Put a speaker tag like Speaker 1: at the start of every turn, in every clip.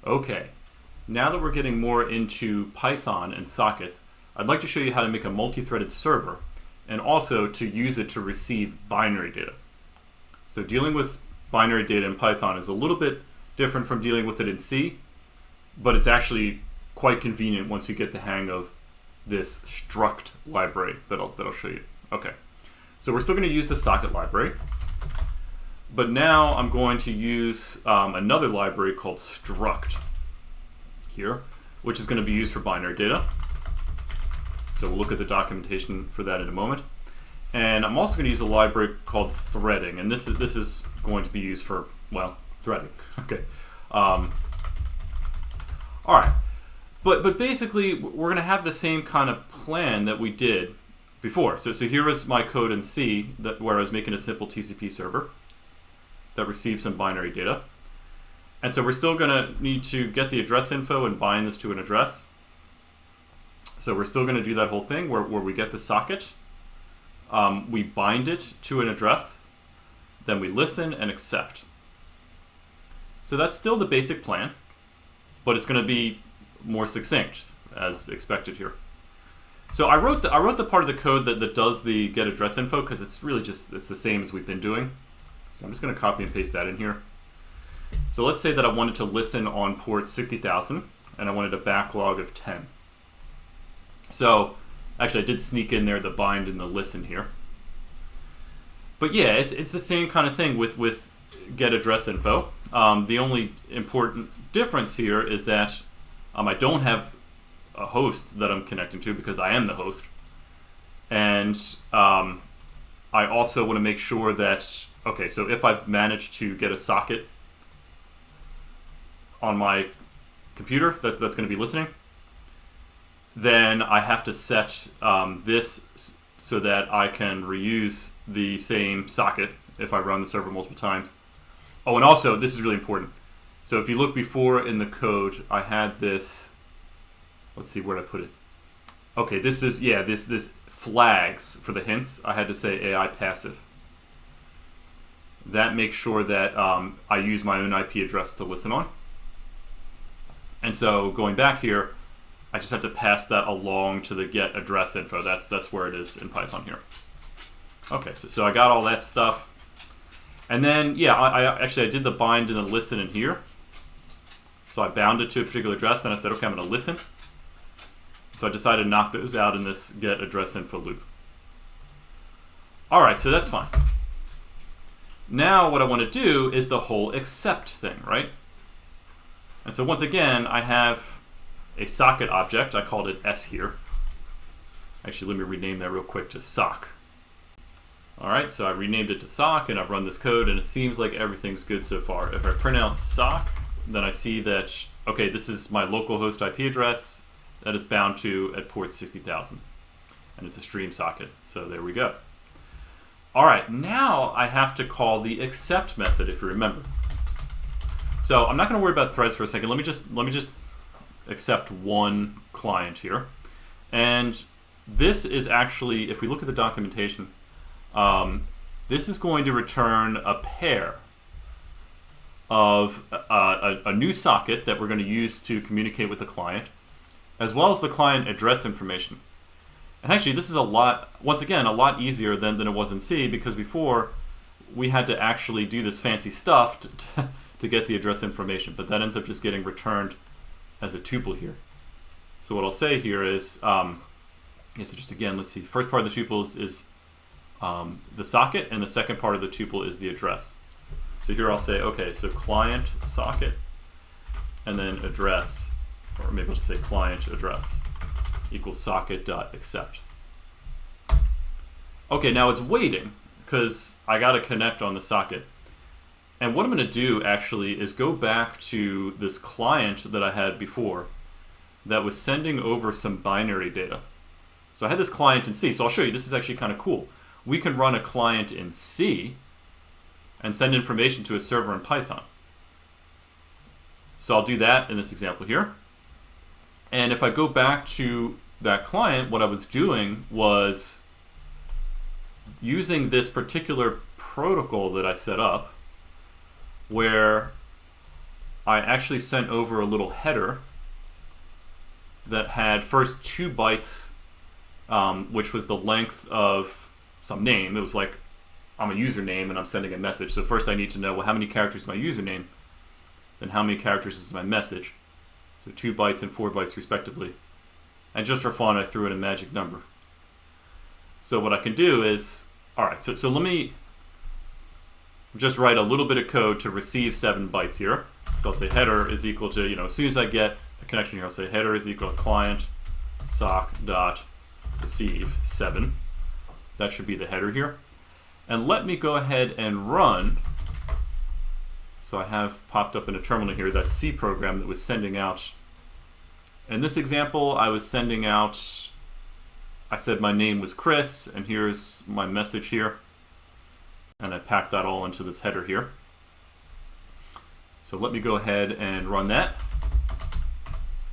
Speaker 1: Okay, now that we're getting more into Python and sockets, I'd like to show you how to make a multi-threaded server and also to use it to receive binary data. So dealing with binary data in Python is a little bit different from dealing with it in C, but it's actually quite convenient once you get the hang of this struct library that I'll show you. Okay, so we're still going to use the socket library, but now I'm going to use another library called struct here, which is going to be used for binary data. So we'll look at the documentation for that in a moment. And I'm also going to use a library called threading, and this is going to be used for, well, threading. Okay. All right. But basically, we're going to have the same kind of plan that we did before. So here is my code in C where I was making a simple TCP server that receives some binary data. And so we're still going to need to get the address info and bind this to an address. So we're still going to do that whole thing where we get the socket, we bind it to an address, then we listen and accept. So that's still the basic plan, but it's going to be more succinct as expected here. So I wrote the part of the code that does the get address info because it's really it's the same as we've been doing. So I'm just going to copy and paste that in here. So let's say that I wanted to listen on port 60,000 and I wanted a backlog of 10. So actually I did sneak in there the bind and the listen here. But yeah, it's the same kind of thing with get address info. The only important difference here is that I don't have a host that I'm connecting to because I am the host. And I also want to make sure that, okay, so if I've managed to get a socket on my computer that's going to be listening, then I have to set this so that I can reuse the same socket if I run the server multiple times. Oh, and also, this is really important. So if you look before in the code, I had this, let's see, where did I put it? Okay, this is, yeah, this flags for the hints. I had to say AI passive. That makes sure that I use my own IP address to listen on. And so going back here, I just have to pass that along to the get address info. That's where it is in Python here. Okay, so I got all that stuff. And then, yeah, I did the bind and the listen in here. So I bound it to a particular address, then I said, okay, I'm going to listen. So I decided to knock those out in this get address info loop. All right, so that's fine. Now what I want to do is the whole accept thing, right? And so once again, I have a socket object. I called it S here. Actually, let me rename that real quick to sock. All right, so I renamed it to sock, and I've run this code, and it seems like everything's good so far. If I print out sock, then I see that, okay, this is my localhost IP address that it's bound to at port 60,000, and it's a stream socket. So there we go. All right, now I have to call the accept method, if you remember. So I'm not going to worry about threads for a second. Let me just accept one client here, and this is actually, if we look at the documentation, this is going to return a pair of a new socket that we're going to use to communicate with the client, as well as the client address information. And actually, this is once again, a lot easier than it was in C, because before we had to actually do this fancy stuff to get the address information, but that ends up just getting returned as a tuple here. So what I'll say here is, so just again, let's see, first part of the tuple is the socket, and the second part of the tuple is the address. So here I'll say, okay, so client socket, and then address, or maybe I'll just say client address equals socket.accept. Okay, now it's waiting because I got to connect on the socket. And what I'm going to do actually is go back to this client that I had before that was sending over some binary data. So I had this client in C, so I'll show you, this is actually kind of cool. We can run a client in C and send information to a server in Python. So I'll do that in this example here. And if I go back to that client, what I was doing was using this particular protocol that I set up, where I actually sent over a little header that had first 2 bytes, which was the length of some name. It was like, I'm a username and I'm sending a message. So first I need to know, well, how many characters is my username? Then how many characters is my message? So 2 bytes and 4 bytes respectively. And just for fun, I threw in a magic number. So what I can do is, all right, so let me just write a little bit of code to receive 7 bytes here. So I'll say header is equal to, as soon as I get a connection here, I'll say header is equal to client sock dot receive 7. That should be the header here. And let me go ahead and run. So I have popped up in a terminal here that C program that was sending out. In this example, I was sending out, I said my name was Chris, and here's my message here. And I packed that all into this header here. So let me go ahead and run that.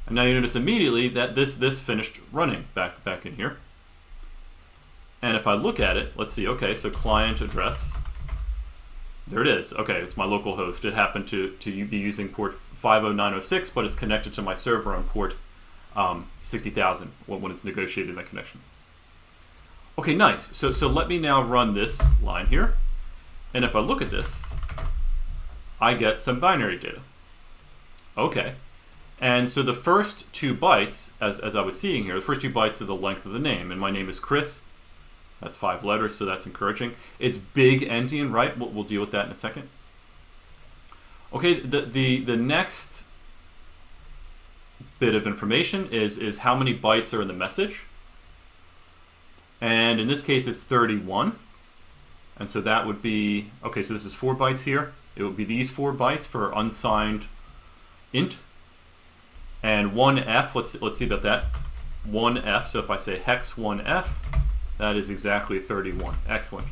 Speaker 1: And now you notice immediately that this finished running back in here. And if I look at it, let's see, okay, so client address. There it is. Okay, it's my local host. It happened to be using port 50906, but it's connected to my server on port 60,000 when it's negotiating that connection. Okay, nice. So let me now run this line here. And if I look at this, I get some binary data. Okay. And so the first 2 bytes, as I was seeing here, the first 2 bytes are the length of the name. And my name is Chris. That's 5 letters, so that's encouraging. It's big endian, right? We'll deal with that in a second. Okay, the next bit of information is how many bytes are in the message. And in this case, it's 31. And so that would be, okay, so this is 4 bytes here. It would be these 4 bytes for unsigned int. And 1f, let's see about that. 1f, so if I say hex 1f, that is exactly 31. Excellent.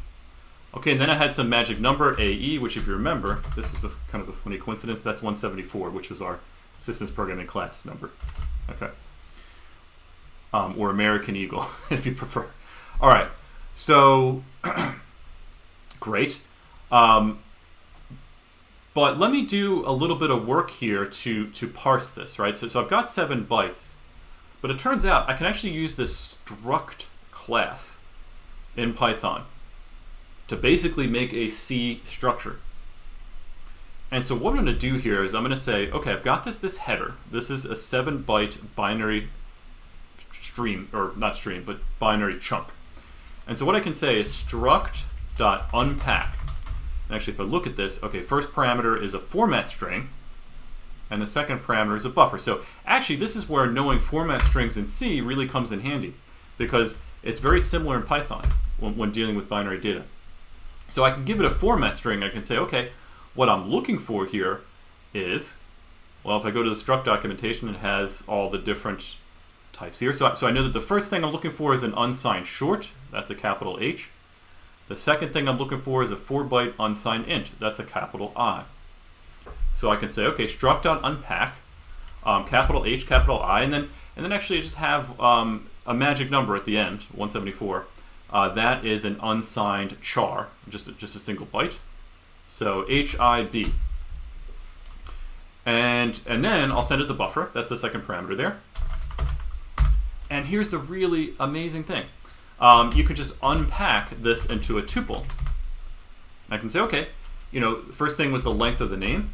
Speaker 1: Okay, and then I had some magic number, AE, which if you remember, this is kind of a funny coincidence, that's 174, which was our systems programming class number. Okay. Or American Eagle, if you prefer. All right, so great. But let me do a little bit of work here to parse this, right? So I've got 7 bytes, but it turns out I can actually use this struct class in Python to basically make a C structure. And so what I'm going to do here is I'm going to say, okay, I've got this header. This is a 7-byte binary stream, or not stream, but binary chunk. And so what I can say is struct.unpack. Actually, if I look at this, okay, first parameter is a format string, and the second parameter is a buffer. So actually, this is where knowing format strings in C really comes in handy, because it's very similar in Python when dealing with binary data. So I can give it a format string. I can say, okay, what I'm looking for here is, well, if I go to the struct documentation, it has all the different types here. So I know that the first thing I'm looking for is an unsigned short. That's a capital H. The second thing I'm looking for is a 4-byte unsigned int. That's a capital I. So I can say, okay, struct.unpack, capital H, capital I, and then actually just have a magic number at the end, 174. That is an unsigned char, just a single byte. So HIB. And then I'll send it the buffer. That's the second parameter there. And here's the really amazing thing. You could just unpack this into a tuple. I can say, okay, first thing was the length of the name.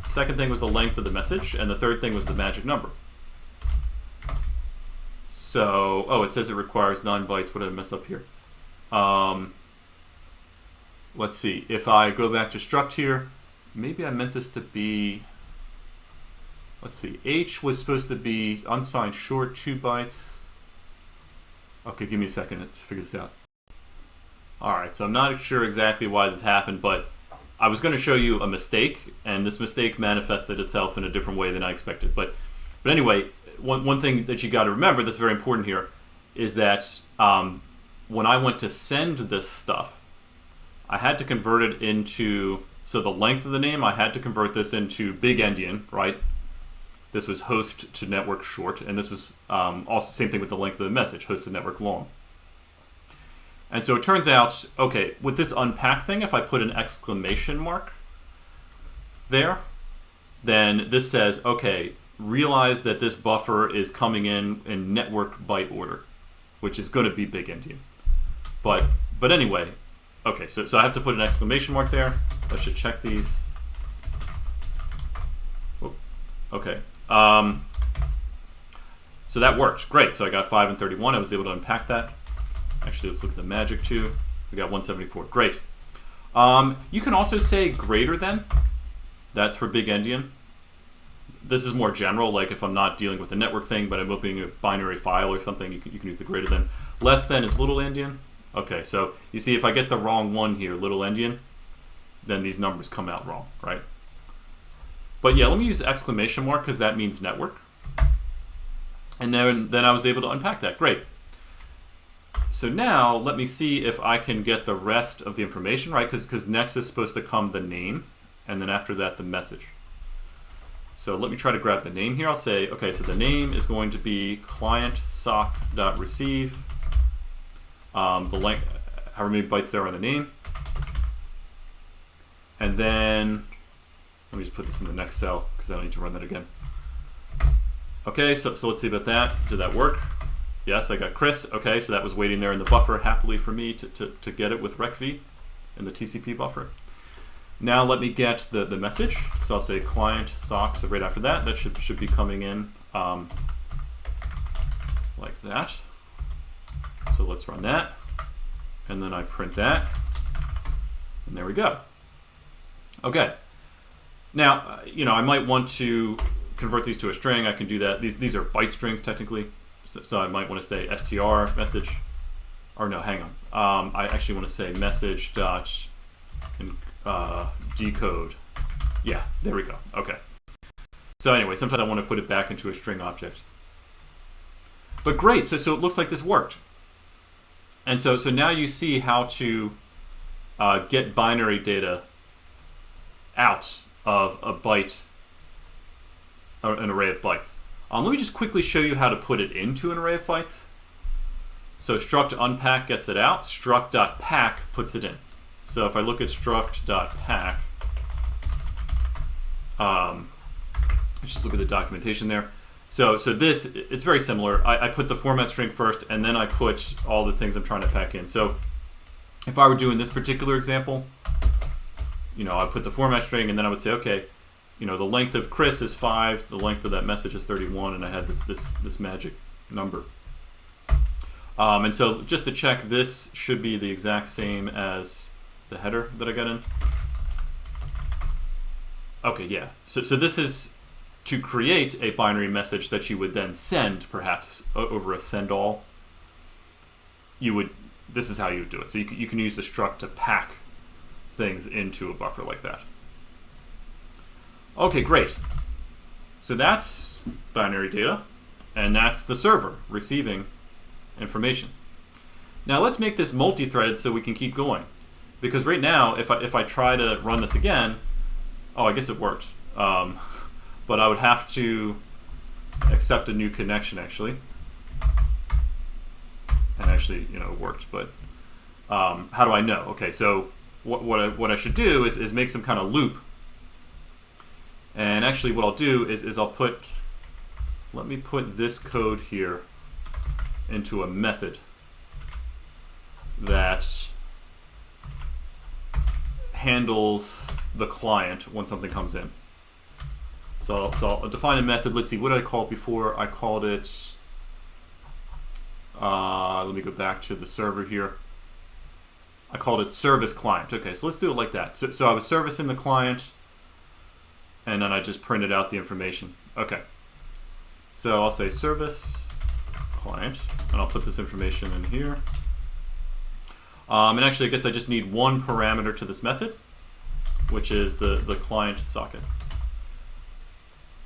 Speaker 1: Second thing was the length of the message. And the third thing was the magic number. So, oh, it says it requires 9 bytes. What did I mess up here? Let's see. If I go back to struct here, maybe I meant this to be, let's see. H was supposed to be unsigned short, 2 bytes. Okay, give me a second to figure this out. All right, so I'm not sure exactly why this happened, but I was going to show you a mistake, and this mistake manifested itself in a different way than I expected. But anyway, one thing that you got to remember that's very important here is that when I went to send this stuff, I had to convert it into, so the length of the name, I had to convert this into big endian, right? This was host to network short, and this was also same thing with the length of the message, host to network long. And so it turns out, okay, with this unpack thing, if I put an exclamation mark there, then this says, okay, realize that this buffer is coming in network byte order, which is going to be big endian. But anyway, okay, so I have to put an exclamation mark there. I should check these. Oh, okay. So that worked. Great. So I got 5 and 31. I was able to unpack that. Actually, let's look at the magic too. We got 174. Great. You can also say greater than. That's for big endian. This is more general, like if I'm not dealing with a network thing, but I'm opening a binary file or something, you can use the greater than. Less than is little endian. Okay, so you see if I get the wrong one here, little endian, then these numbers come out wrong, right? But yeah, let me use exclamation mark because that means network. And then I was able to unpack that. Great. So now let me see if I can get the rest of the information, right? Because next is supposed to come the name, and then after that the message. So let me try to grab the name here. I'll say, okay, so the name is going to be client sock.receive. The length, however many bytes there are on the name. And then, let me just put this in the next cell because I don't need to run that again. Okay, so let's see about that. Did that work? Yes, I got Chris. Okay, so that was waiting there in the buffer happily for me to get it with recv in the TCP buffer. Now let me get the message. So I'll say client sock. So right after that, that should be coming in like that. So let's run that. And then I print that. And there we go. Okay. Now, I might want to convert these to a string. I can do that. These are byte strings technically. So I might want to say str message. Or no, hang on. I actually want to say message dot decode. Yeah, there we go. Okay. So anyway, sometimes I want to put it back into a string object. But great. So it looks like this worked. And so now you see how to get binary data out of a byte, or an array of bytes. Let me just quickly show you how to put it into an array of bytes. So struct.unpack gets it out. Struct.pack puts it in. So if I look at struct.pack, just look at the documentation there. So this, it's very similar. I put the format string first, and then I put all the things I'm trying to pack in. So if I were doing this particular example, I put the format string, and then I would say, okay, the length of Chris is 5, the length of that message is 31, and I had this magic number. And so just to check, this should be the exact same as the header that I got in. Okay, yeah. So this is to create a binary message that you would then send, perhaps over a send all. This is how you would do it. So you can use the struct to pack things into a buffer like that. Okay, great. So that's binary data, and that's the server receiving information. Now let's make this multi-threaded so we can keep going. Because right now, if I try to run this again, oh, I guess it worked. But I would have to accept a new connection actually. And actually, it worked. But how do I know? Okay, so what I should do is make some kind of loop. And actually, what I'll do is let me put this code here into a method that handles the client when something comes in. So I'll define a method. Let's see, what did I call it before? I called it, let me go back to the server here. I called it service client. Okay, so let's do it like that. So I was servicing the client, and then I just printed out the information. Okay, so I'll say service client, and I'll put this information in here. And actually, I guess I just need one parameter to this method, which is the client socket.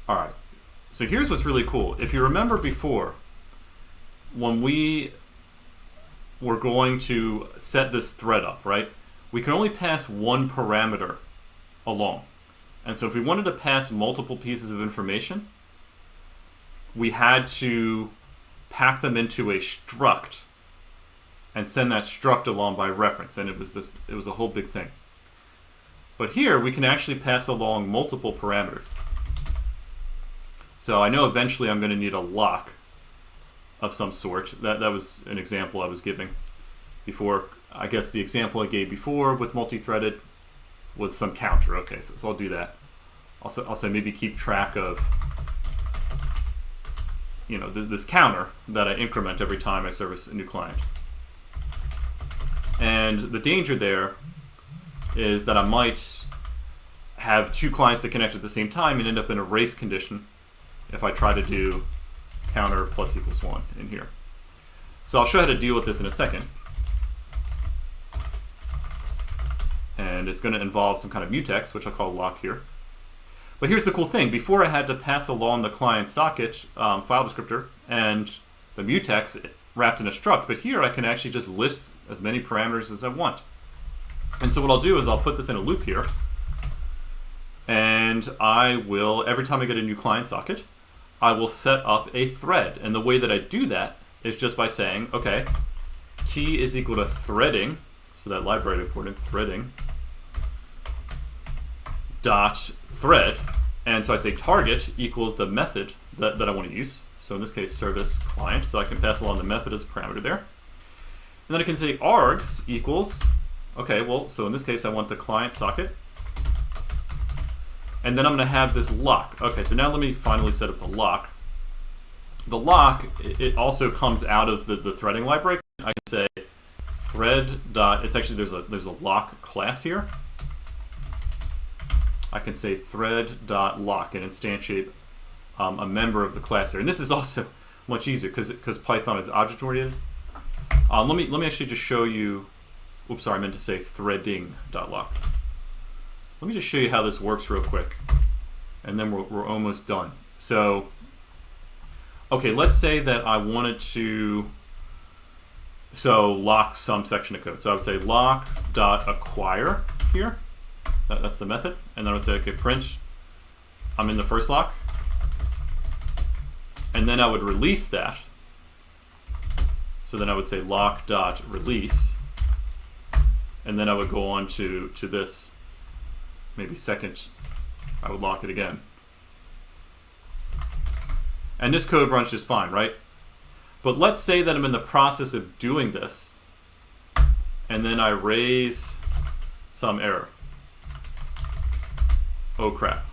Speaker 1: All right, so here's what's really cool. If you remember before, when we were going to set this thread up, right, we can only pass one parameter along. And so if we wanted to pass multiple pieces of information, we had to pack them into a struct and send that struct along by reference, and it was a whole big thing. But here we can actually pass along multiple parameters. So I know eventually I'm going to need a lock of some sort. That was an example I was giving before. I guess the example I gave before with multi-threaded was some counter. Okay, so I'll do that. I'll say maybe keep track of, you know, this counter that I increment every time I service a new client. And the danger there is that I might have two clients that connect at the same time and end up in a race condition if I try to do counter plus equals 1 in here. So I'll show you how to deal with this in a second. And it's going to involve some kind of mutex, which I'll call lock here. But here's the cool thing. Before I had to pass along the client socket file descriptor and the mutex wrapped in a struct, but here I can actually just list as many parameters as I want. And so what I'll do is I'll put this in a loop here, and I will, every time I get a new client socket, I will set up a thread. And the way that I do that is just by saying, okay, t is equal to threading, so that library reported threading dot thread, and so I say target equals the method that I want to use. So in this case, service client, so I can pass along the method as a parameter there. And then I can say args equals, okay, well, so in this case I want the client socket, and then I'm going to have this lock. Okay, so now let me finally set up the lock. The lock, it also comes out of the threading library. I can say thread dot, it's actually, there's a lock class here. I can say thread.lock and instantiate a member of the class here. And this is also much easier because Python is object-oriented. Let me actually just show you, oops, sorry, I meant to say threading.lock. Let me just show you how this works real quick, and then we're almost done. So, okay, let's say that I wanted to, lock some section of code. So I would say lock.acquire here. That's the method. And then I would say, okay, print, I'm in the first lock. And then I would release that. So then I would say lock.release. And then I would go on to this, maybe second, I would lock it again. And this code runs just fine, right? But let's say that I'm in the process of doing this, and then I raise some error. Oh crap.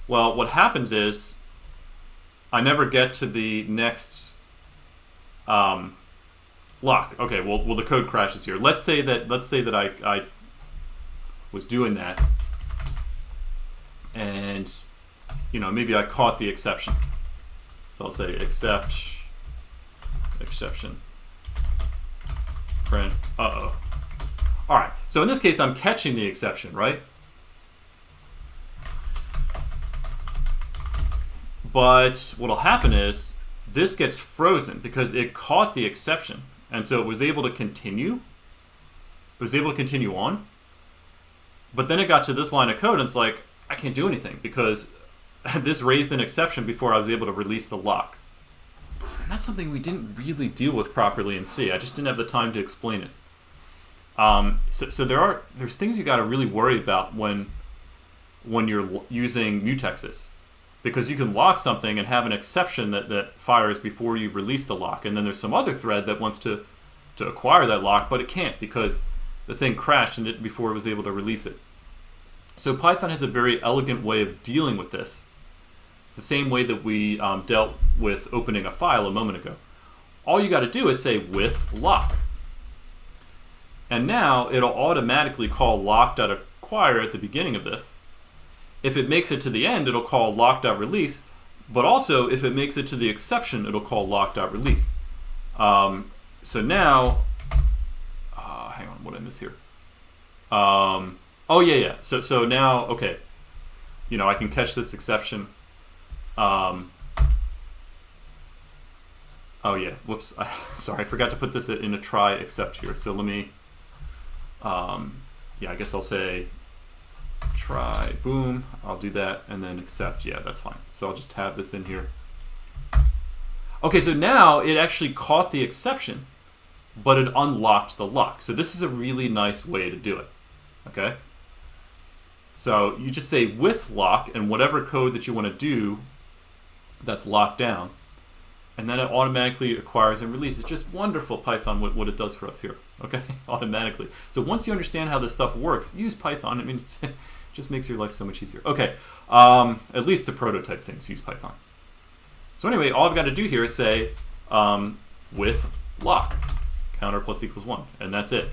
Speaker 1: Well, what happens is I never get to the next lock. Okay, well the code crashes here. Let's say that I was doing that, and you know, maybe I caught the exception. So I'll say exception, print, uh-oh. All right, so in this case, I'm catching the exception, right? But what'll happen is this gets frozen because it caught the exception, and so it was able to continue. It was able to continue on, but then it got to this line of code, and it's like, I can't do anything because this raised an exception before I was able to release the lock. And that's something we didn't really deal with properly in C. I just didn't have the time to explain it. So there's things you got to really worry about when you're using mutexes, because you can lock something and have an exception that fires before you release the lock, and then there's some other thread that wants to acquire that lock, but it can't because the thing crashed in it before it was able to release it. So Python has a very elegant way of dealing with this. It's the same way that we dealt with opening a file a moment ago. All you got to do is say with lock. And now it'll automatically call lock.acquire at the beginning of this. If it makes it to the end, it'll call lock.release. But also, if it makes it to the exception, it'll call lock.release. So now, hang on, what did I miss here? Oh yeah. So now, okay, you know, I can catch this exception. Oh yeah, whoops. Sorry, I forgot to put this in a try except here. So let me, yeah, I guess I'll say try, boom, I'll do that, and then except, yeah, that's fine. So I'll just tab this in here. Okay, so now it actually caught the exception, but it unlocked the lock. So this is a really nice way to do it, okay? So you just say with lock and whatever code that you want to do that's locked down, and then it automatically acquires and releases. It's just wonderful Python what it does for us here, okay? Automatically. So once you understand how this stuff works, use Python. I mean, it just makes your life so much easier. Okay, at least to prototype things, use Python. So anyway, all I've got to do here is say with lock, counter plus equals 1, and that's it.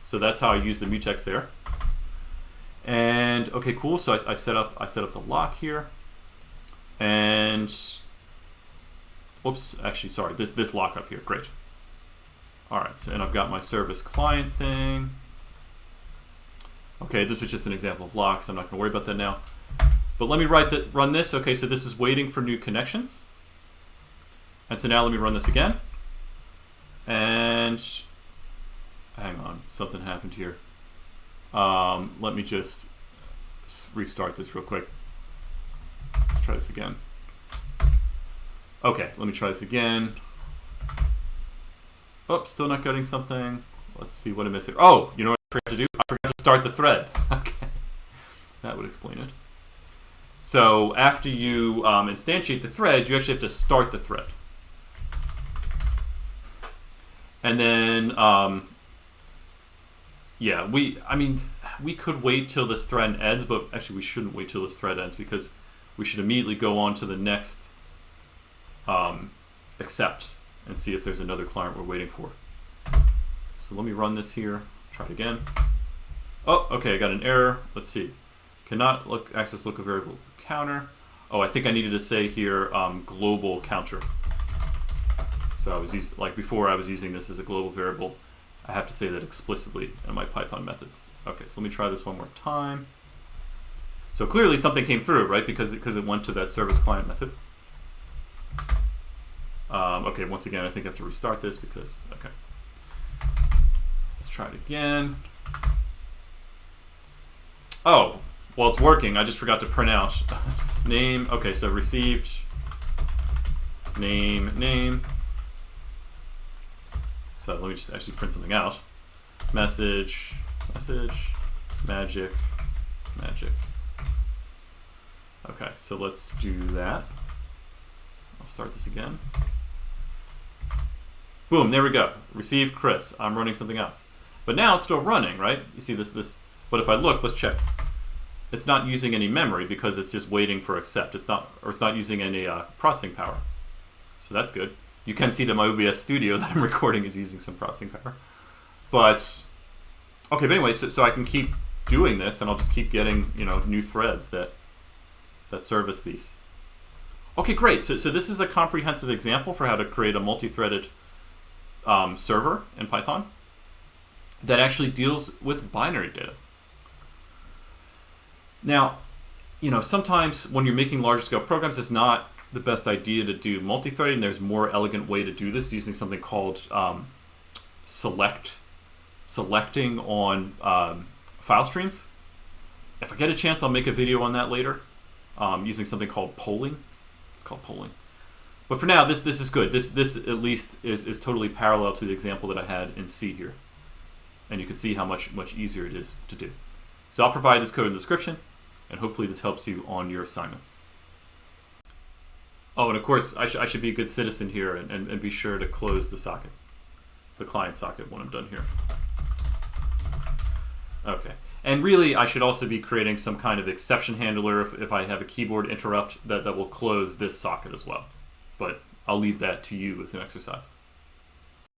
Speaker 1: So that's how I use the mutex there. And okay, cool. So I set up the lock here, and whoops, actually, sorry, this lock up here. Great. All right, so, and I've got my service client thing. Okay, this was just an example of locks. I'm not going to worry about that now. But let me run this. Okay, so this is waiting for new connections. And so now let me run this again. And hang on, something happened here. Let me just restart this real quick. Let's try this again. Okay, let me try this again. Oh, still not getting something. Let's see what I missed here. Oh, you know what I forgot to do? I forgot to start the thread. Okay, that would explain it. So after you instantiate the thread, you actually have to start the thread. And then, yeah, we could wait till this thread ends, but actually we shouldn't wait till this thread ends because we should immediately go on to the next accept and see if there's another client we're waiting for. So let me run this here, try it again. Oh, okay, I got an error. Let's see. Cannot access local variable counter. Oh, I think I needed to say here global counter. So I was like before I was using this as a global variable. I have to say that explicitly in my Python methods. Okay, so let me try this one more time. So clearly something came through, right? Because it went to that service client method. Okay, once again, I think I have to restart this because, okay. Let's try it again. Oh, well, it's working. I just forgot to print out name. Okay, so received name. So let me just actually print something out. Message, magic. Okay, so let's do that. I'll start this again. Boom, there we go. Received Chris. I'm running something else. But now it's still running, right? You see this, but if I look, let's check. It's not using any memory because it's just waiting for accept. It's not using any processing power. So that's good. You can see that my OBS Studio that I'm recording is using some processing power. But, okay, but anyway, so I can keep doing this and I'll just keep getting, new threads that service these. Okay, great. So this is a comprehensive example for how to create a multi-threaded server in Python that actually deals with binary data. Now, sometimes when you're making large-scale programs, it's not the best idea to do multi-threading. There's a more elegant way to do this using something called selecting on file streams. If I get a chance, I'll make a video on that later using something called polling. It's called polling. But for now, this is good. This at least is totally parallel to the example that I had in C here. And you can see how much easier it is to do. So I'll provide this code in the description, and hopefully this helps you on your assignments. Oh, and of course, I should be a good citizen here and be sure to close the socket, the client socket when I'm done here. Okay. And really, I should also be creating some kind of exception handler if I have a keyboard interrupt that will close this socket as well. But I'll leave that to you as an exercise.